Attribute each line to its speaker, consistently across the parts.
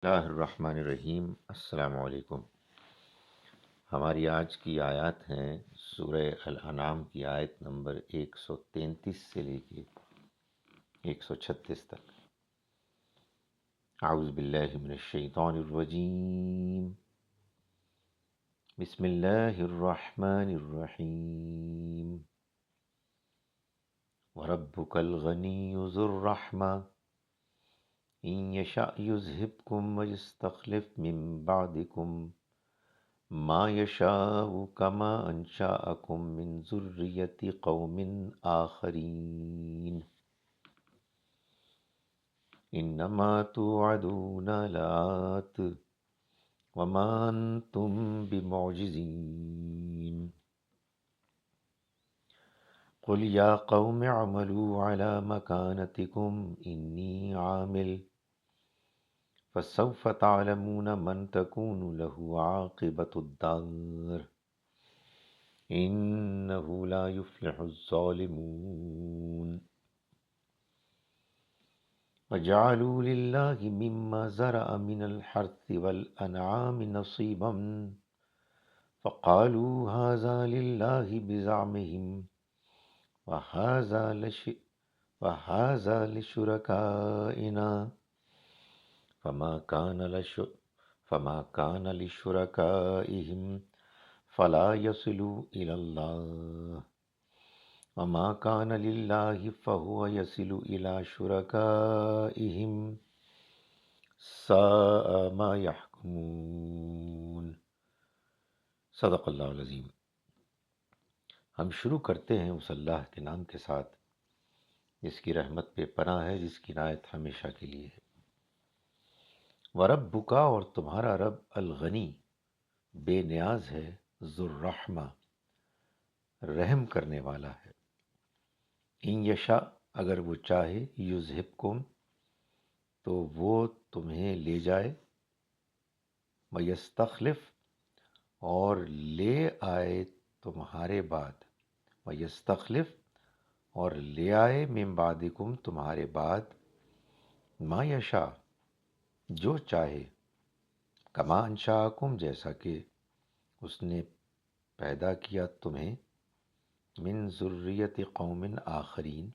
Speaker 1: اللہ الرحمن الرحیم۔ السلام علیکم۔ ہماری آج کی آیات ہیں سورہ الانعام کی آیت نمبر 133 سے لے کے 136 تک۔ اعوذ باللہ من الشیطان الرجیم، بسم اللہ الرحمن الرحیم۔ وربک الغنی ذو الرحمہ ان یشأ یذہبکم ویستخلف من بعدکم ما یشاء کما انشأکم من ذریۃ قوم آخرین انما توعدون لآت وما انتم بمعجزین قل یا قوم اعملوا علی مکانتکم انی عامل فسوف تعلمون من تکون له عاقبۃ الدار انہ لا یفلح الظالمون وجعلوا للہ مما زرع من الحرث والانعام نصیبا فقالوا هذا للہ بزعمهم وهذا لشركائنا فما كان لشركائهم فلا يصل إلى الله وما كان لله فهو يصل إلى شركائهم ساء ما يحكمون۔ صدق اللہ العظیم۔ ہم شروع کرتے ہیں اس اللہ کے نام کے ساتھ جس کی رحمت پہ پناہ ہے، جس کی عنایت ہمیشہ کے لیے ہے۔ وَرَبُّكَ، اور تمہارا رب، الغنی، بے نیاز ہے، ذو الرحمہ، رحم کرنے والا ہے۔ ان یشاء، اگر وہ چاہے، یذہبکم، تو وہ تمہیں لے جائے، ویستخلف، اور لے آئے تمہارے بعد، ویستخلف، اور لے آئے، من بعدکم، تمہارے بعد، ما یشاء، جو چاہے، کما انشاءکم، جیسا کہ اس نے پیدا کیا تمہیں، من ذریت قوم آخرین،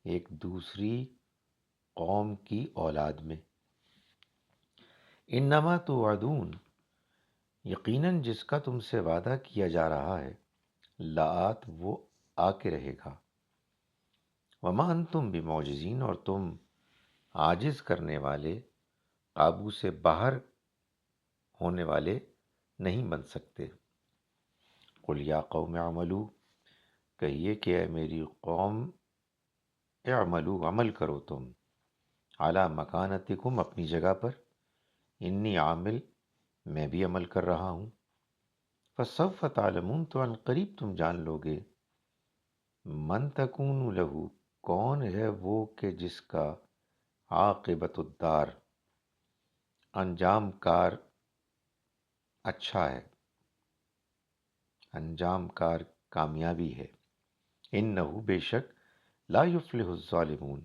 Speaker 1: ایک دوسری قوم کی اولاد میں۔ انما توعدون، یقیناً جس کا تم سے وعدہ کیا جا رہا ہے، لآت، وہ آ کے رہے گا، وما انتم بمعجزین، اور تم عاجز کرنے والے، قابو سے باہر ہونے والے نہیں بن سکتے۔ قل یا قوم اعملوا، کہیے کہ اے میری قوم، اعملوا، عمل کرو تم، اعلی مکانتکم، اپنی جگہ پر، انی عامل، میں بھی عمل کر رہا ہوں، فسوف تعلمون، تو عن قریب تم جان لو گے، من تکون لہو، کون ہے وہ کہ جس کا عاقبت الدار، انجام کار اچھا ہے، انجام کار کامیابی ہے۔ انہو، بے شک، لا یفلح الظالمون،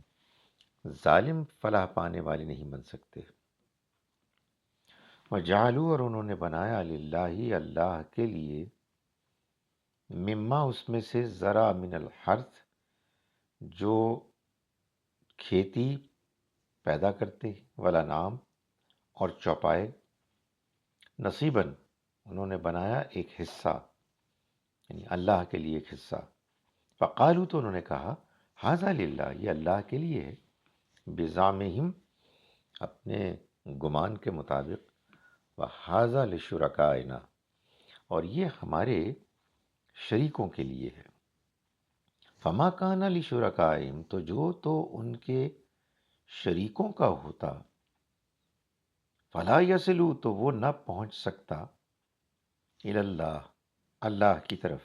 Speaker 1: ظالم فلاح پانے والے نہیں بن سکتے۔ وجعلوا، اور انہوں نے بنایا، للہ، اللہ کے لیے، مما، اس میں سے، ذرا، من الحرث، جو کھیتی پیدا کرتے، والانعام، اور چوپائے، نصیباً، انہوں نے بنایا ایک حصہ، یعنی اللہ کے لیے ایک حصہ۔ فقالو، تو انہوں نے کہا، ھذا للہ، یہ اللہ کے لیے ہے، بزعمہم، اپنے گمان کے مطابق، وھذا لشرکائنا، اور یہ ہمارے شریکوں کے لیے ہے۔ فما کان لشرکائہم، تو جو تو ان کے شریکوں کا ہوتا، فلا یصلوا، تو وہ نہ پہنچ سکتا، الی اللہ، اللہ کی طرف،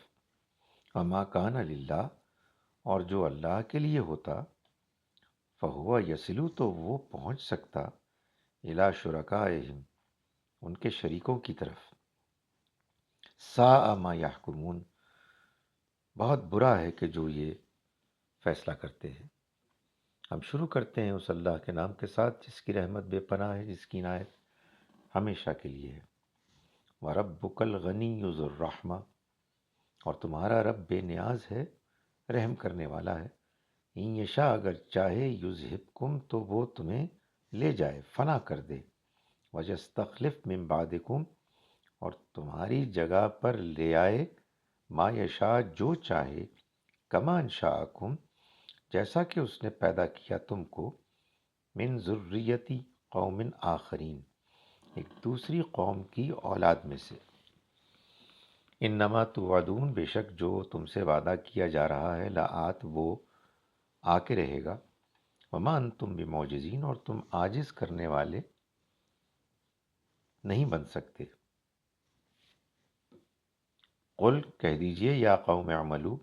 Speaker 1: وما کان للہ، اور جو اللہ کے لیے ہوتا، فہو یصل، تو وہ پہنچ سکتا، الی شرکائہم، ان کے شریکوں کی طرف۔ ساء ما یحکمون، بہت برا ہے کہ جو یہ فیصلہ کرتے ہیں۔ ہم شروع کرتے ہیں اس اللہ کے نام کے ساتھ جس کی رحمت بے پناہ ہے، جس کی عنایت ہمیشہ کے لیے ہے۔ وَرَبُّكَ الْغَنِيُّ ذُو الرَّحْمَةِ، اور تمہارا رب بے نیاز ہے، رحم کرنے والا ہے۔ ان یشاء، اگر چاہے، یذہبکم، تو وہ تمہیں لے جائے، فنا کر دے۔ وَیستخلف من بعدکم، اور تمہاری جگہ پر لے آئے، ما یشاء، جو چاہے، کما انشاءکم، جیسا کہ اس نے پیدا کیا تم کو، من ذریتی قوم آخرین، ایک دوسری قوم کی اولاد میں سے۔ انما توعدون، بے شک جو تم سے وعدہ کیا جا رہا ہے، لآت، وہ آ کے رہے گا۔ وما انتم بمعجزین، اور تم عاجز کرنے والے نہیں بن سکتے۔ قل، کہہ دیجئے، یا قوم اعملو،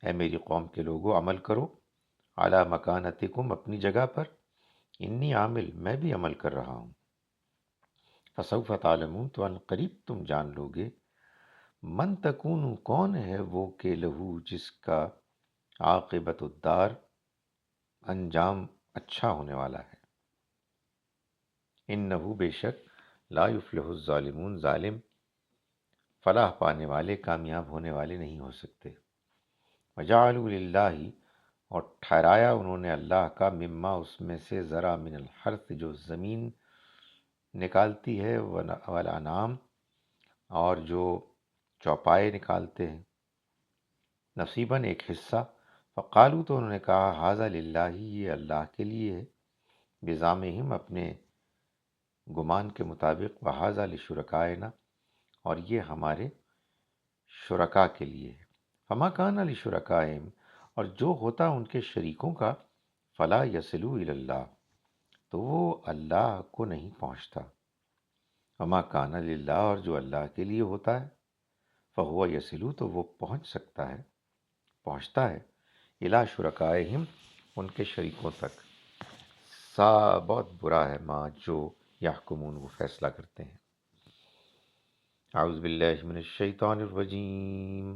Speaker 1: اے میری قوم کے لوگو، عمل کرو، علی مکانتکم، اپنی جگہ پر، انی عامل، میں بھی عمل کر رہا ہوں۔ فسوف تعلمون، تو ان قریب تم جان لوگے، من تکون، کون ہے وہ، کہ لہو، جس کا عاقبت الدار، انجام اچھا ہونے والا ہے۔ انہو، بے شک، لا یفلح الظالمون، ظالم فلاح پانے والے، کامیاب ہونے والے نہیں ہو سکتے۔ وجعلوا للہ، اور ٹھہرایا انہوں نے اللہ کا، مما، اس میں سے، ذرا، من الحرث، جو زمین نکالتی ہے، والانعام، اور جو چوپائے نکالتے ہیں، نصیباً، ایک حصہ۔ فقالو، تو انہوں نے کہا، ھذا للہ، یہ اللہ کے لیے ہے، بزعمہم، اپنے گمان کے مطابق، وھذا لشرکائنا، اور یہ ہمارے شرکاء کے لیے ہے۔ فما کان لشرکائہم، اور جو ہوتا ان کے شریکوں کا، فلا یصلوا الی اللہ، تو وہ اللہ کو نہیں پہنچتا۔ وما کان للہ، اور جو اللہ کے لیے ہوتا ہے، فہو یصلو، تو وہ پہنچ سکتا ہے، پہنچتا ہے، الی شرکائہم، ان کے شریکوں تک۔ سا، بہت برا ہے، ما، جو یحکمون، وہ فیصلہ کرتے ہیں۔ اعوذ باللہ من الشیطان الرجیم،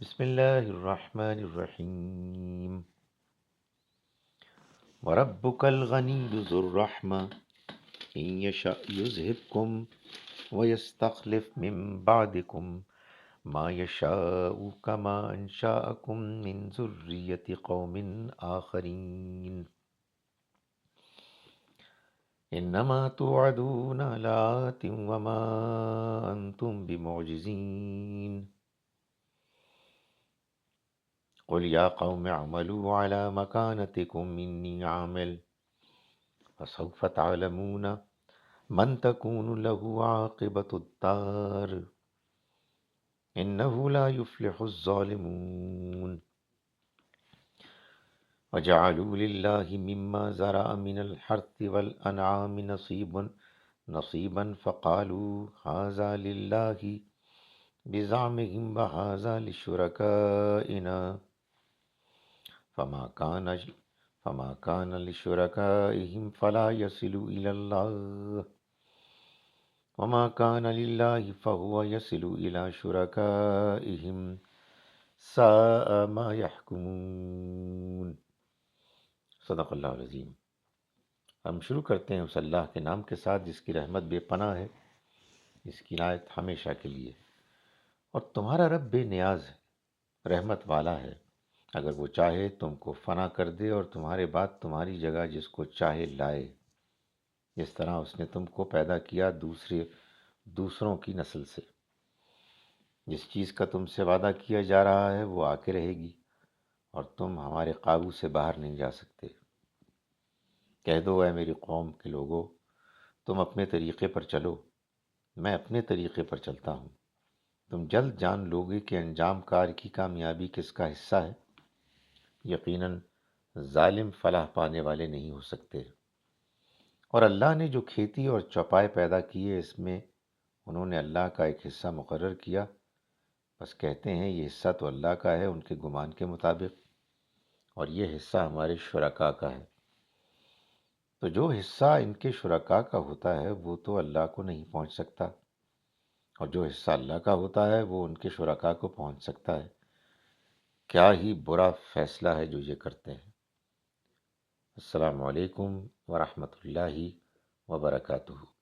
Speaker 1: بسم اللہ الرحمن الرحیم۔ وَرَبُّكَ الْغَنِيُّ ذُو الرَّحْمَةِ إِن يَشَأْ يُذْهِبْكُمْ وَيَسْتَخْلِفْ مِن بَعْدِكُمْ مَا يَشَاءُ كَمَا أَنشَأَكُم مِّن ذُرِّيَّةِ قَوْمٍ آخَرِينَ۔ إِنَّمَا تُوعَدُونَ لَآتٍ وَمَا أَنتُم بِمُعْجِزِينَ۔ قل یا قوم اعملوا علی مکانتکم انی عامل فسوف تعلمون من تکون له عاقبۃ الدار انه لا یفلح الظالمون۔ وجعلوا للہ مما ذرأ من الحرث والانعام نصیبا فقالوا ھذا للہ بزعمہم وھذا لشرکائنا فما كان لشركائهم فلا يصل إلى الله وما كان لله فهو يصل إلى شركائهم ساء ما يحكمون۔ صدق اللہ العظیم۔ ہم شروع کرتے ہیں اس اللہ کے نام کے ساتھ جس کی رحمت بے پناہ ہے، جس کی عنایت ہمیشہ کے لیے، اور تمہارا رب بے نیاز ہے، رحمت والا ہے، اگر وہ چاہے تم کو فنا کر دے اور تمہارے بعد تمہاری جگہ جس کو چاہے لائے، جس طرح اس نے تم کو پیدا کیا دوسروں کی نسل سے۔ جس چیز کا تم سے وعدہ کیا جا رہا ہے وہ آ کے رہے گی، اور تم ہمارے قابو سے باہر نہیں جا سکتے۔ کہہ دو، اے میری قوم کے لوگو، تم اپنے طریقے پر چلو، میں اپنے طریقے پر چلتا ہوں۔ تم جلد جان لوگے کہ انجام کار کی کامیابی کس کا حصہ ہے۔ یقیناً ظالم فلاح پانے والے نہیں ہو سکتے۔ اور اللہ نے جو کھیتی اور چوپائے پیدا کیے، اس میں انہوں نے اللہ کا ایک حصہ مقرر کیا، بس کہتے ہیں یہ حصہ تو اللہ کا ہے ان کے گمان کے مطابق، اور یہ حصہ ہمارے شرکاء کا ہے۔ تو جو حصہ ان کے شرکاء کا ہوتا ہے وہ تو اللہ کو نہیں پہنچ سکتا، اور جو حصہ اللہ کا ہوتا ہے وہ ان کے شرکاء کو پہنچ سکتا ہے۔ کیا ہی برا فیصلہ ہے جو یہ کرتے ہیں۔ السلام علیکم ورحمۃ اللہ وبرکاتہ۔